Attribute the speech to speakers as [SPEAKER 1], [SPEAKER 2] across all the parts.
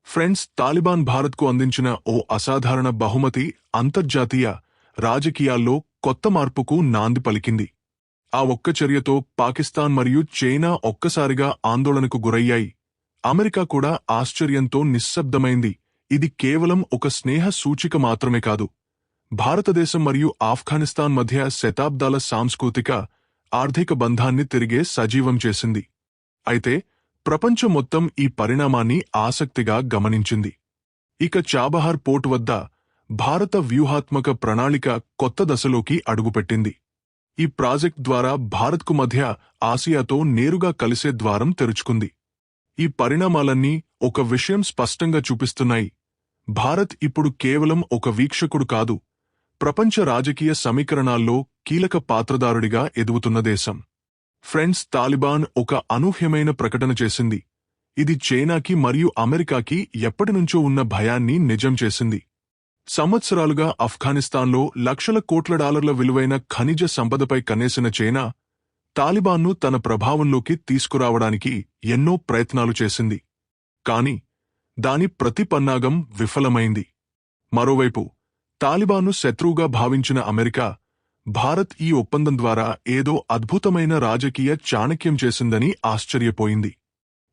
[SPEAKER 1] Friends, Taliban భారత్కు అందించిన ఓ అసాధారణ బహుమతి అంతర్జాతీయ రాజకీయాల్లో కొత్త మార్పుకు నాంది పలికింది. ఆ ఒక్క చర్యతో పాకిస్తాన్ మరియు చైనా ఒక్కసారిగా ఆందోళనకు గురయ్యాయి. అమెరికా కూడా ఆశ్చర్యంతో నిశ్శబ్దమైంది. ఇది కేవలం ఒక స్నేహ సూచిక మాత్రమే కాదు, భారతదేశం మరియు ఆఫ్ఘనిస్తాన్ మధ్య శతాబ్దాల సాంస్కృతిక, ఆర్థిక బంధాన్ని తిరిగే సజీవం చేసింది. అయితే ప్రపంచం మొత్తం ఈ పరిణామాన్ని ఆసక్తిగా గమనించింది. ఇక చాబహార్ పోర్ట్ వద్ద భారత వ్యూహాత్మక ప్రణాళిక కొత్త దశలోకి అడుగుపెట్టింది. ఈ ప్రాజెక్ట్ ద్వారా భారత్కు మధ్య ఆసియాతో నేరుగా కలిసే ద్వారం తెరుచుకుంది. ఈ పరిణామాలన్నీ ఒక విషయం స్పష్టంగా చూపిస్తున్నాయి: భారత్ ఇప్పుడు కేవలం ఒక వీక్షకుడు కాదు, ప్రపంచ రాజకీయ సమీకరణాల్లో కీలక పాత్రధారుడిగా ఎదుగుతున్న దేశం. ఫ్రెండ్స్, తాలిబాన్ ఒక అనూహ్యమైన ప్రకటన చేసింది. ఇది చైనాకి మరియు అమెరికాకి ఎప్పటినుంచో ఉన్న భయాన్ని నిజం చేసింది. సంవత్సరాలుగా ఆఫ్ఘనిస్తాన్లో లక్షల కోట్ల డాలర్ల విలువైన ఖనిజ సంపదపై కన్నేసిన చైనా, తాలిబాన్ను తన ప్రభావంలోకి తీసుకురావడానికి ఎన్నో ప్రయత్నాలు చేసింది. కాని దాని ప్రతి పన్నాగం విఫలమైంది. మరోవైపు తాలిబాన్ను శత్రువుగా భావించిన అమెరికా, భారత్ ఈ ఒప్పందం ద్వారా ఏదో అద్భుతమైన రాజకీయ చాణక్యం చేసిందని ఆశ్చర్యపోయింది.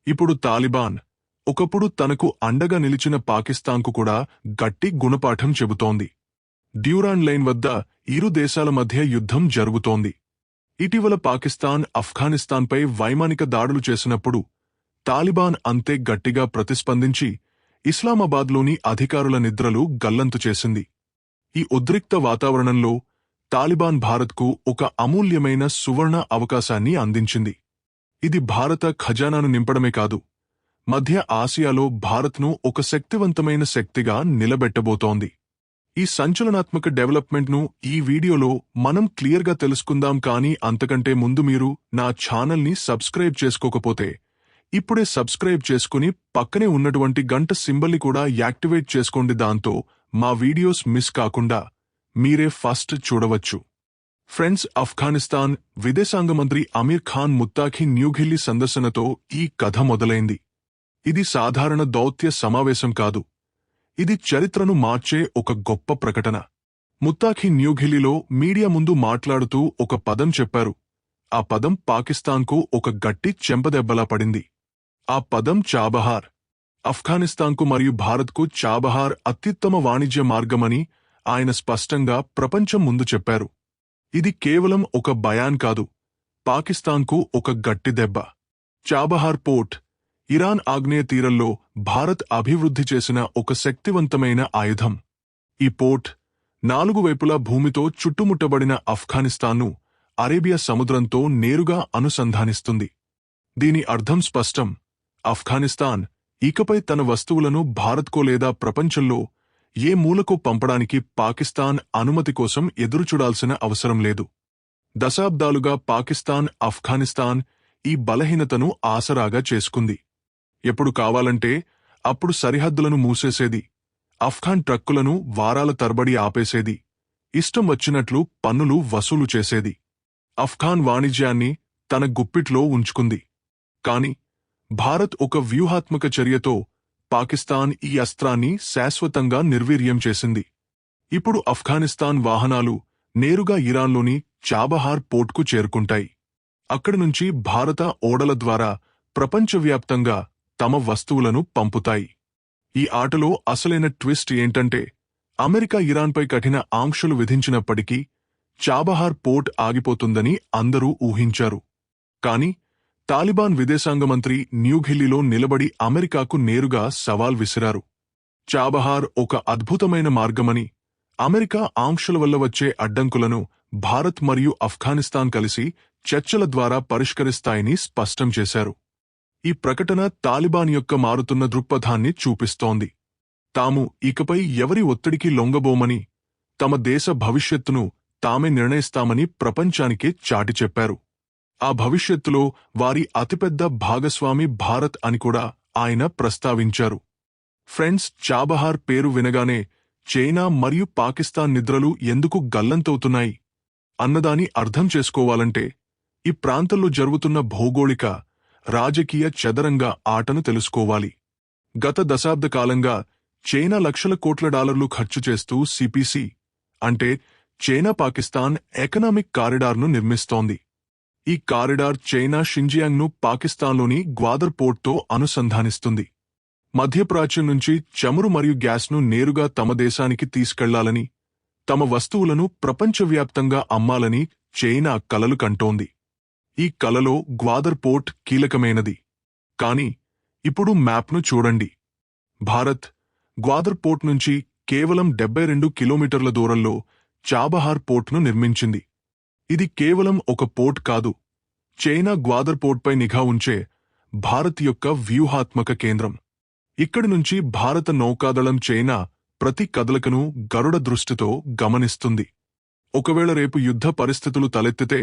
[SPEAKER 1] ఇప్పుడు తాలిబాన్ ఒకప్పుడు తనకు అండగా నిలిచిన పాకిస్తాన్కు కూడా గట్టి గుణపాఠం చెబుతోంది. డ్యూరాన్ లైన్ వద్ద ఇరు దేశాల మధ్య యుద్ధం జరుగుతోంది. ఇటీవల పాకిస్తాన్ ఆఫ్ఘనిస్తాన్పై వైమానిక దాడులు చేసినప్పుడు తాలిబాన్ అంతే గట్టిగా ప్రతిస్పందించి ఇస్లామాబాద్లోని అధికారుల నిద్రలు గల్లంతు చేసింది. ఈ ఉద్రిక్త వాతావరణంలో తాలిబాన్ భారత్కు ఒక అమూల్యమైన సువర్ణ అవకాశాన్ని అందించింది. ఇది భారత ఖజానాను నింపడమే కాదు, మధ్య ఆసియాలో భారత్ను ఒక శక్తివంతమైన శక్తిగా నిలబెట్టబోతోంది. ఈ సంచలనాత్మక డెవలప్మెంట్ను ఈ వీడియోలో మనం క్లియర్గా తెలుసుకుందాం. కానీ అంతకంటే ముందు మీరు నా ఛానల్ని సబ్స్క్రైబ్ చేసుకోకపోతే ఇప్పుడే సబ్స్క్రైబ్ చేసుకుని పక్కనే ఉన్నటువంటి గంట సింబల్ని కూడా యాక్టివేట్ చేసుకోండి. దాంతో మా వీడియోస్ మిస్ కాకుండా మీరే ఫస్ట్ చూడవచ్చు. ఫ్రెండ్స్, ఆఫ్ఘనిస్తాన్ విదేశాంగ మంత్రి అమీర్ ఖాన్ ముత్తాఖీ న్యూఢిల్లీ సందర్శనతో ఈ కథ మొదలైంది. ఇది సాధారణ దౌత్య సమావేశం కాదు, ఇది చరిత్రను మార్చే ఒక గొప్ప ప్రకటన. ముత్తాఖీ న్యూఢిల్లీలో మీడియా ముందు మాట్లాడుతూ ఒక పదం చెప్పారు. ఆ పదం పాకిస్తాన్కు ఒక గట్టి చెంపదెబ్బలా పడింది. ఆ పదం చాబహార్. ఆఫ్ఘనిస్తాన్కు మరియు భారత్కు చాబహార్ అత్యుత్తమ వాణిజ్య మార్గమని ఆయన స్పష్టంగా ప్రపంచం ముందు చెప్పారు. ఇది కేవలం ఒక బయాన్ కాదు, పాకిస్తాన్కు ఒక గట్టి దెబ్బ. చాబహార్ పోర్ట్ ఇరాన్ ఆగ్నేయ తీరంలో భారత్ అభివృద్ధి చేసిన ఒక శక్తివంతమైన ఆయుధం. ఈ పోర్ట్ 4 వైపులా భూమితో చుట్టుముట్టబడిన ఆఫ్ఘనిస్తాన్ను అరేబియా సముద్రంతో నేరుగా అనుసంధానిస్తుంది. దీని అర్థం స్పష్టం: ఆఫ్ఘనిస్తాన్ ఇకపై తన వస్తువులను భారత్కో లేదా ప్రపంచంలో ఏ మూలకో పంపడానికి పాకిస్తాన్ అనుమతి కోసం ఎదురుచూడాల్సిన అవసరం లేదు. దశాబ్దాలుగా పాకిస్తాన్ ఆఫ్ఘనిస్తాన్ ఈ బలహీనతను ఆసరాగా చేసుకుంది. ఎప్పుడు కావాలంటే అప్పుడు సరిహద్దులను మూసేసేది, ఆఫ్ఘాన్ ట్రక్కులను వారాల తరబడి ఆపేసేది, ఇష్టం వచ్చినట్లు పన్నులు వసూలు చేసేది. ఆఫ్ఘాన్ వాణిజ్యాన్ని తన గుప్పిట్లో ఉంచుకుంది. కాని భారత్ ఒక వ్యూహాత్మక చర్యతో పాకిస్తాన్ ఈ అస్త్రాన్ని శాశ్వతంగా నిర్వీర్యం చేసింది. ఇప్పుడు ఆఫ్ఘనిస్తాన్ వాహనాలు నేరుగా ఇరాన్లోని చాబహార్ పోర్ట్కు చేరుకుంటాయి. అక్కడి నుంచి భారత ఓడల ద్వారా ప్రపంచవ్యాప్తంగా తమ వస్తువులను పంపుతాయి. ఈ ఆటలో అసలైన ట్విస్ట్ ఏంటంటే, అమెరికా ఇరాన్పై కఠిన ఆంక్షలు విధించినప్పటికీ చాబహార్ పోర్ట్ ఆగిపోతుందని అందరూ ఊహించారు. కాని తాలిబాన్ విదేశాంగ మంత్రి న్యూఢిల్లీలో నిలబడి అమెరికాకు నేరుగా సవాల్ విసిరారు. చాబహార్ ఒక అద్భుతమైన మార్గమని, అమెరికా ఆంక్షల వల్ల వచ్చే అడ్డంకులను భారత్ మరియు ఆఫ్ఘనిస్తాన్ కలిసి చర్చల ద్వారా పరిష్కరిస్తాయని స్పష్టం చేశారు. ఈ ప్రకటన తాలిబాన్ యొక్క మారుతున్న దృక్పథాన్ని చూపిస్తోంది. తాము ఇకపై ఎవరి ఒత్తిడికి లొంగబోమని, తమ దేశ భవిష్యత్తును తామే నిర్ణయిస్తామని ప్రపంచానికే చాటి చెప్పారు. ఆ భవిష్యత్తులో వారి అతిపెద్ద భాగస్వామి భారత్ అని కూడా ఆయన ప్రస్తావించారు. ఫ్రెండ్స్, చాబహార్ పేరు వినగానే చైనా మరియు పాకిస్తాన్ నిద్రలు ఎందుకు గల్లంతవుతున్నాయి అన్నదాని అర్థం చేసుకోవాలంటే ఈ ప్రాంతంలో జరుగుతున్న భౌగోళిక, రాజకీయ చదరంగ ఆటను తెలుసుకోవాలి. గత దశాబ్ద కాలంగా చైనా లక్షల కోట్ల డాలర్లు ఖర్చు చేస్తూ సిపిసి అంటే చైనా పాకిస్తాన్ ఎకనామిక్ కారిడార్ను నిర్మిస్తోంది. ఈ కారిడార్ చైనా షింజియాంగ్ను పాకిస్తాన్లోని గ్వాదర్ పోర్ట్తో అనుసంధానిస్తుంది. మధ్యప్రాచ్యం నుంచి చమురు మరియు గ్యాస్ను నేరుగా తమ దేశానికి తీసుకెళ్లాలని, తమ వస్తువులను ప్రపంచవ్యాప్తంగా అమ్మాలని చైనా కలలు కంటోంది. ఈ కలలో గ్వాదర్ పోర్ట్ కీలకమైనది. కాని ఇప్పుడు మ్యాప్ను చూడండి. భారత్ గ్వాదర్ పోర్ట్ నుంచి కేవలం 72 కిలోమీటర్ల దూరంలో చాబహార్ పోర్ట్ను నిర్మించింది. ఇది కేవలం ఒక పోర్ట్ కాదు, చైనా గ్వాదర్ పోర్ట్పై నిఘా ఉంచే భారత్ యొక్క వ్యూహాత్మక కేంద్రం. ఇక్కడి నుంచి భారత నౌకాదళం చైనా ప్రతి కదలికను గరుడ దృష్టితో గమనిస్తుంది. ఒకవేళ రేపు యుద్ధ పరిస్థితులు తలెత్తితే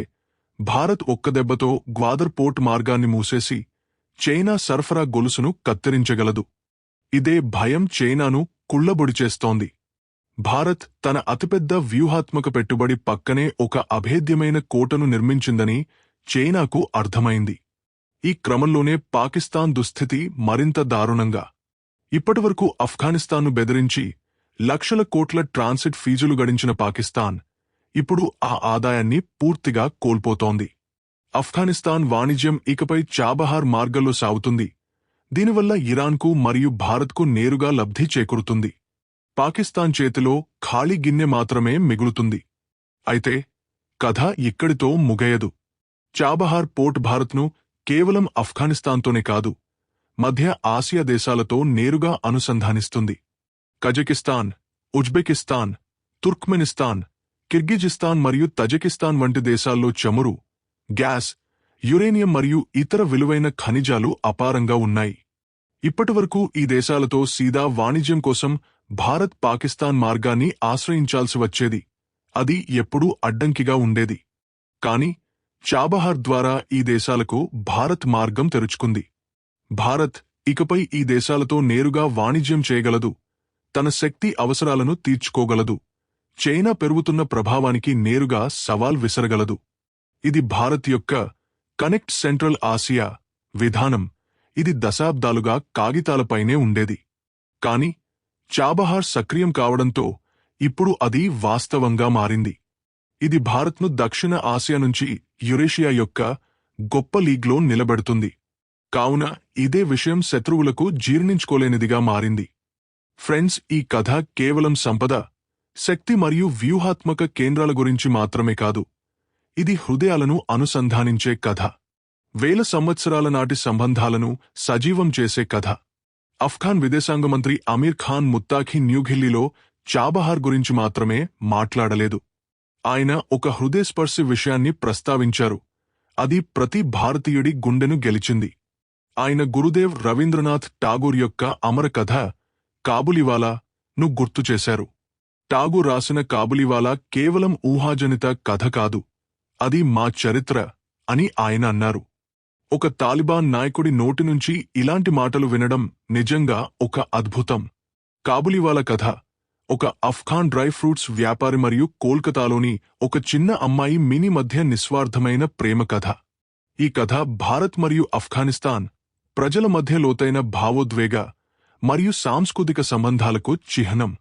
[SPEAKER 1] భారత్ ఒక్క దెబ్బతో గ్వాదర్ పోర్ట్ మార్గాన్ని మూసేసి చైనా సరఫరా గొలుసును కత్తిరించగలదు. ఇదే భయం చైనాను కుళ్లబొడిచేస్తోంది. భారత్ తన అతిపెద్ద వ్యూహాత్మక పెట్టుబడి పక్కనే ఒక అభేద్యమైన కోటను నిర్మించిందని చైనాకు అర్థమైంది. ఈ క్రమంలోనే పాకిస్తాన్ దుస్థితి మరింత దారుణంగా. ఇప్పటివరకు ఆఫ్ఘనిస్తాన్ను బెదిరించి లక్షల కోట్ల ట్రాన్సిట్ ఫీజులు గడించిన పాకిస్తాన్ ఇప్పుడు ఆ ఆదాయాన్ని పూర్తిగా కోల్పోతోంది. ఆఫ్ఘనిస్తాన్ వాణిజ్యం ఇకపై చాబహార్ మార్గంలో సాగుతుంది. దీనివల్ల ఇరాన్కు మరియు భారత్కు నేరుగా లబ్ధి చేకూరుతుంది. పాకిస్తాన్ చేతిలో ఖాళీ గిన్నె మాత్రమే మిగులుతుంది. అయితే కథ ఇక్కడితో ముగియదు. చాబహార్ పోర్ట్ భారత్ను కేవలం ఆఫ్ఘనిస్తాన్తోనే కాదు, మధ్య ఆసియా దేశాలతో నేరుగా అనుసంధానిస్తుంది. కజకిస్తాన్, ఉజ్బెకిస్తాన్, తుర్క్మెనిస్తాన్, కిర్గిజిస్తాన్ మరియు తజికిస్తాన్ వంటి దేశాల్లో చమురు, గ్యాస్, యురేనియం మరియు ఇతర విలువైన ఖనిజాలు అపారంగా ఉన్నాయి. ఇప్పటివరకు ఈ దేశాలతో సీదా వాణిజ్యం కోసం భారత్ పాకిస్తాన్ మార్గాన్ని ఆశ్రయించాల్సి వచ్చేది. అది ఎప్పుడూ అడ్డంకిగా ఉండేది. కాని చాబహార్ ద్వారా ఈ దేశాలకు భారత్ మార్గం తెరుచుకుంది. భారత్ ఇకపై ఈ దేశాలతో నేరుగా వాణిజ్యం చేయగలదు, తన శక్తి అవసరాలను తీర్చుకోగలదు, చైనా పెరుగుతున్న ప్రభావానికి నేరుగా సవాల్ విసరగలదు. ఇది భారత్ యొక్క కనెక్ట్ సెంట్రల్ ఆసియా విధానం. ఇది దశాబ్దాలుగా కాగితాలపైనే ఉండేది. కాని చాబహార్ సక్రియం కావడంతో ఇప్పుడు అది వాస్తవంగా మారింది. ఇది భారత్ను దక్షిణ ఆసియా నుంచి యురేషియా యొక్క గొప్ప లీగ్లో నిలబెడుతుంది. కావున ఇదే విషయం శత్రువులకు జీర్ణించుకోలేనిదిగా మారింది. ఫ్రెండ్స్, ఈ కథ కేవలం సంపద, శక్తి మరియు వ్యూహాత్మక కేంద్రాల గురించి మాత్రమే కాదు. ఇది హృదయాలను అనుసంధానించే కథ. వేల సంవత్సరాల నాటి సంబంధాలను సజీవం చేసే కథ. ఆఫ్ఘాన్ విదేశాంగ మంత్రి అమీర్ ఖాన్ ముత్తాఖీ న్యూఢిల్లీలో చాబహార్ గురించి మాత్రమే మాట్లాడలేదు. ఆయన ఒక హృదయస్పర్శి విషయాన్ని ప్రస్తావించారు. అది ప్రతి భారతీయుడి గుండెను గెలిచింది. ఆయన గురుదేవ్ రవీంద్రనాథ్ ఠాగూర్ యొక్క అమర కథ కాబూలీవాలా ను గుర్తుచేశారు. ఠాగూర్ రాసిన కాబూలీవాలా కేవలం ఊహాజనిత కథ కాదు, అది మా చరిత్ర అని ఆయన అన్నారు. ఒక తాలిబాన్ నాయకుడి నోటి నుంచి ఇలాంటి మాటలు వినడం నిజంగా ఒక అద్భుతం. కాబూలీవాలా కథ ఒక ఆఫ్ఘాన్ డ్రై ఫ్రూట్స్ వ్యాపారి మరియు కోల్కతాలోని ఒక చిన్న అమ్మాయి మినీ మధ్య నిస్వార్థమైన ప్రేమ కథ. ఈ కథ భారత్ మరియు ఆఫ్ఘనిస్తాన్ ప్రజల మధ్య లోతైన భావోద్వేగ మరియు సాంస్కృతిక సంబంధాలకు చిహ్నం.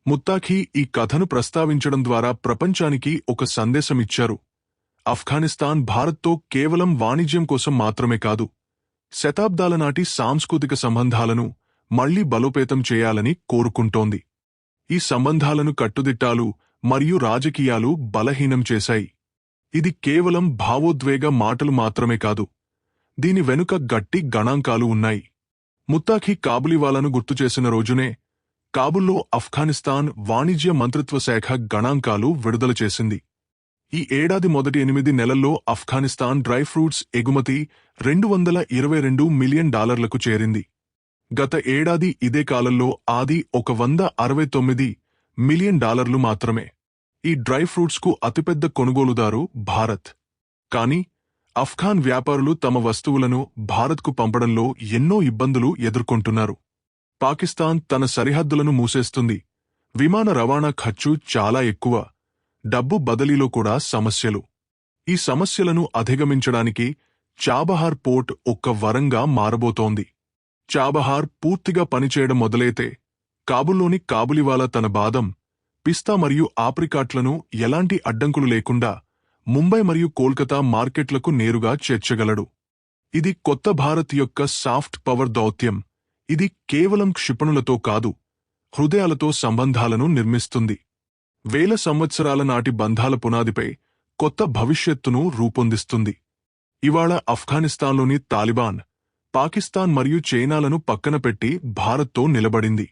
[SPEAKER 1] ముత్తాఖీ ఈ కథను ప్రస్తావించడం ద్వారా ప్రపంచానికి ఒక సందేశమిచ్చారు. ఆఫ్ఘనిస్తాన్ భారత్తో కేవలం వాణిజ్యం కోసం మాత్రమే కాదు, శతాబ్దాల నాటి సాంస్కృతిక సంబంధాలను మళ్లీ బలోపేతం చేయాలని కోరుకుంటోంది. ఈ సంబంధాలను కట్టుదిట్టాలు మరియు రాజకీయాలు బలహీనం చేశాయి. ఇది కేవలం భావోద్వేగ మాటలు మాత్రమే కాదు, దీని వెనుక గట్టి గణాంకాలు ఉన్నాయి. ముత్తాఖీ కాబూలీవాలాను గుర్తుచేసిన రోజునే కాబుల్లో ఆఫ్ఘనిస్తాన్ వాణిజ్య మంత్రిత్వ శాఖ గణాంకాలు విడుదల చేసింది. ఈ ఏడాది మొదటి 8 నెలల్లో ఆఫ్ఘనిస్తాన్ డ్రై ఫ్రూట్స్ ఎగుమతి $222 మిలియన్ చేరింది. గత ఏడాది ఇదే కాలంలో అది $169 మిలియన్ మాత్రమే. ఈ డ్రై ఫ్రూట్స్కు అతిపెద్ద కొనుగోలుదారు భారత్. కాని ఆఫ్ఘాన్ వ్యాపారులు తమ వస్తువులను భారత్కు పంపడంలో ఎన్నో ఇబ్బందులు ఎదుర్కొంటున్నారు. పాకిస్తాన్ తన సరిహద్దులను మూసేస్తుంది, విమాన రవాణా ఖర్చు చాలా ఎక్కువ, డబ్బు బదిలీలో కూడా సమస్యలు. ఈ సమస్యలను అధిగమించడానికి చాబహార్ పోర్ట్ ఒక్క వరంగా మారబోతోంది. చాబహార్ పూర్తిగా పనిచేయడం మొదలైతే కాబుల్లోని కాబులివాలా తన బాదం, పిస్తా మరియు ఆప్రికాట్లను ఎలాంటి అడ్డంకులు లేకుండా ముంబై మరియు కోల్కతా మార్కెట్లకు నేరుగా చేర్చగలడు. ఇది కొత్త భారత్ యొక్క సాఫ్ట్ పవర్ దౌత్యం. ఇది కేవలం క్షిపణులతో కాదు, హృదయాలతో సంబంధాలను నిర్మిస్తుంది. వేల సంవత్సరాల నాటి బంధాల పునాదిపై కొత్త భవిష్యత్తును రూపొందిస్తుంది. ఇవాళ ఆఫ్ఘనిస్తాన్లోని తాలిబాన్, పాకిస్తాన్ మరియు చైనాలను పక్కన పెట్టి భారత్తో నిలబడింది.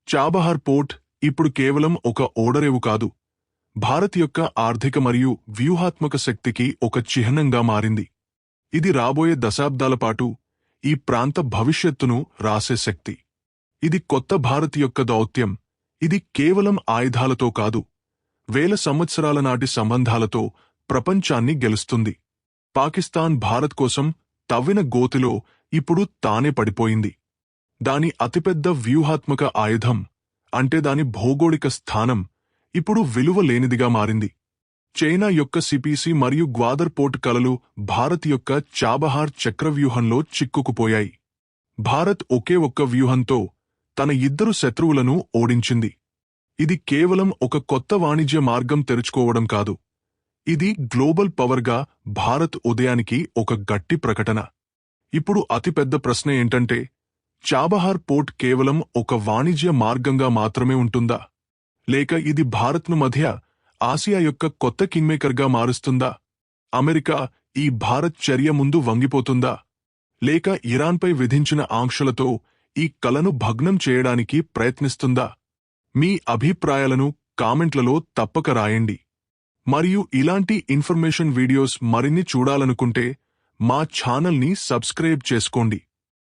[SPEAKER 1] చాబహార్ పోర్ట్ ఇప్పుడు కేవలం ఒక ఓడరేవు కాదు, భారత్ యొక్క ఆర్థిక మరియు వ్యూహాత్మక శక్తికి ఒక చిహ్నంగా మారింది. ఇది రాబోయే దశాబ్దాల పాటు ఈ ప్రాంత భవిష్యత్తును రాసే శక్తి. ఇది కొత్త భారత్ యొక్క దౌత్యం. ఇది కేవలం ఆయుధాలతో కాదు, వేల సంవత్సరాల నాటి సంబంధాలతో ప్రపంచాన్ని గెలుస్తుంది. పాకిస్తాన్ భారత్ కోసం తవ్విన గోతిలో ఇప్పుడు తానే పడిపోయింది. దాని అతిపెద్ద వ్యూహాత్మక ఆయుధం, అంటే దాని భౌగోళిక స్థానం, ఇప్పుడు విలువ లేనిదిగా మారింది. చైనా యొక్క సిపిసి మరియు గ్వాదర్ పోర్ట్ కలలు భారత్ యొక్క చాబహార్ చక్రవ్యూహంలో చిక్కుకుపోయాయి. భారత్ ఒకే ఒక్క వ్యూహంతో తన ఇద్దరు శత్రువులను ఓడించింది. ఇది కేవలం ఒక కొత్త వాణిజ్య మార్గం తెరుచుకోవడం కాదు, ఇది గ్లోబల్ పవర్గా భారత్ ఉదయానికి ఒక గట్టి ప్రకటన. ఇప్పుడు అతిపెద్ద ప్రశ్న ఏంటంటే, చాబహార్ పోర్ట్ కేవలం ఒక వాణిజ్య మార్గంగా మాత్రమే ఉంటుందా, లేక ఇది భారత్ను మధ్య ఆసియా యొక్క కొత్త కింగ్మేకర్గా మారుస్తుందా? అమెరికా ఈ భారత్ చర్య ముందు వంగిపోతుందా, లేక ఇరాన్పై విధించిన ఆంక్షలతో ఈ కలను భగ్నం చేయడానికి ప్రయత్నిస్తుందా? మీ అభిప్రాయాలను కామెంట్లలో తప్పక రాయండి. మరియు ఇలాంటి ఇన్ఫర్మేషన్ వీడియోస్ మరిన్ని చూడాలనుకుంటే మా ఛానల్ని సబ్స్క్రైబ్ చేసుకోండి.